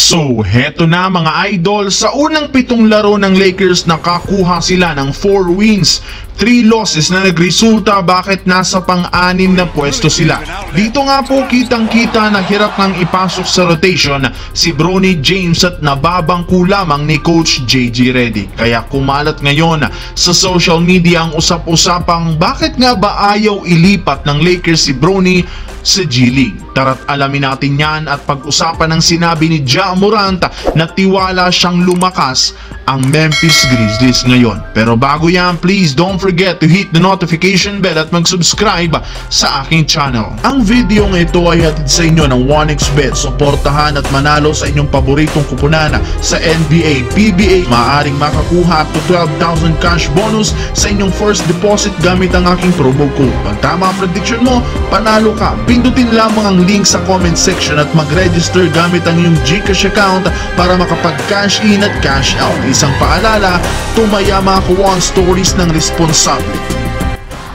So, heto na mga idol, sa unang 7 laro ng Lakers nakakuha sila ng 4 wins, 3 losses na nagresulta bakit nasa pang-6 na pwesto sila. Dito nga po kitang-kita na hirap nang ipasok sa rotation si Bronny James at nababangko lamang ni Coach JJ Redick. Kaya kumalat ngayon sa social media ang usap-usapang bakit nga ba ayaw ilipat ng Lakers si Bronny sa G League. Tara't alamin natin yan at pag-usapan ng sinabi ni Ja Morant na tiwala siyang lumakas ang Memphis Grizzlies ngayon. Pero bago yan, please don't forget to hit the notification bell at mag-subscribe sa aking channel. Ang video ng ito ay hatid sa inyo ng 1xBet. Suportahan at manalo sa inyong paboritong kupunan sa NBA, PBA. Maaaring makakuha up to 12,000 cash bonus sa inyong first deposit gamit ang aking promo code. Pag tama ang prediction mo, panalo ka. Pindutin lamang ang link sa comment section at mag-register gamit ang iyong GCash account para makapag-cash in at cash out. Isang paalala, tumayama ako on stories ng responsable.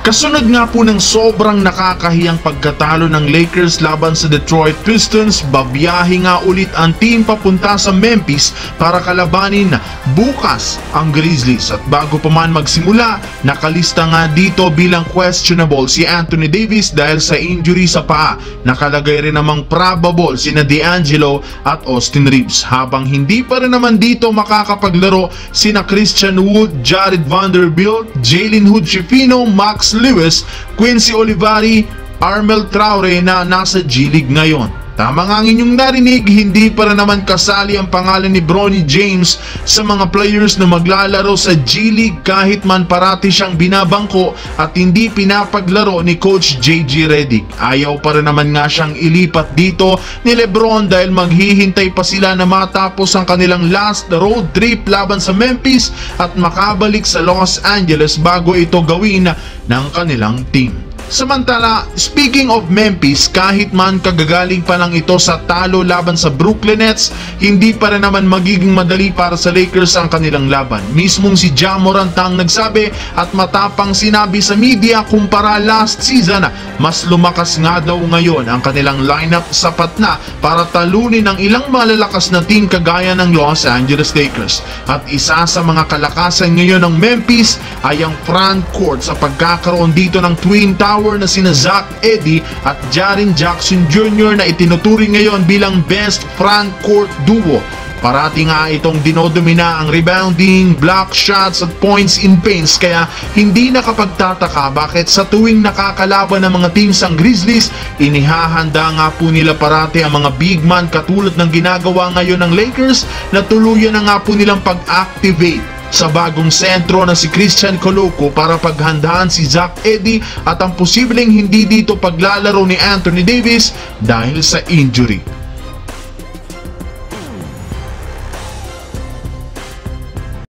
Kasunod nga po ng sobrang nakakahiyang pagkatalo ng Lakers laban sa Detroit Pistons, babiyahe nga ulit ang team papunta sa Memphis para kalabanin bukas ang Grizzlies. At bago pa man magsimula, nakalista nga dito bilang questionable si Anthony Davis dahil sa injury sa paa. Nakalagay rin namang probable sina D'Angelo at Austin Reeves. Habang hindi pa rin naman dito makakapaglaro sina Christian Wood, Jared Vanderbilt, Jalen Hood-Schifino, Max Lewis, Quincy Olivari, Armel Traore na nasa G League ngayon. Tama nga ang inyong narinig, hindi pa rin naman kasali ang pangalan ni Bronny James sa mga players na maglalaro sa G League kahit man parati siyang binabangko at hindi pinapaglaro ni Coach JJ Redick. Ayaw pa rin naman nga siyang ilipat dito ni LeBron dahil maghihintay pa sila na matapos ang kanilang last road trip laban sa Memphis at makabalik sa Los Angeles bago ito gawin ng kanilang team. Samantala, speaking of Memphis, kahit man kagagaling pa lang ito sa talo laban sa Brooklyn Nets, hindi pa rin naman magiging madali para sa Lakers ang kanilang laban. Mismong si Ja Morant ang nagsabi at matapang sinabi sa media kumpara last season, mas lumakas nga daw ngayon ang kanilang lineup, sapat na para talunin ang ilang malalakas na team kagaya ng Los Angeles Lakers. At isa sa mga kalakasan ngayon ng Memphis ay ang front court sa pagkakaroon dito ng Twin Tower na sina Zach Edey at Jaren Jackson Jr. na itinuturing ngayon bilang best front court duo. Parati nga itong dinodomina ang rebounding, block shots at points in paints kaya hindi nakapagtataka bakit sa tuwing nakakalaban ng mga teams ang Grizzlies, inihahanda nga po nila parati ang mga big man katulad ng ginagawa ngayon ng Lakers na tuluyan na nga po nilang pag-activate sa bagong sentro na si Christian Coloco para paghandaan si Zach Edey at ang posibleng hindi dito paglalaro ni Anthony Davis dahil sa injury.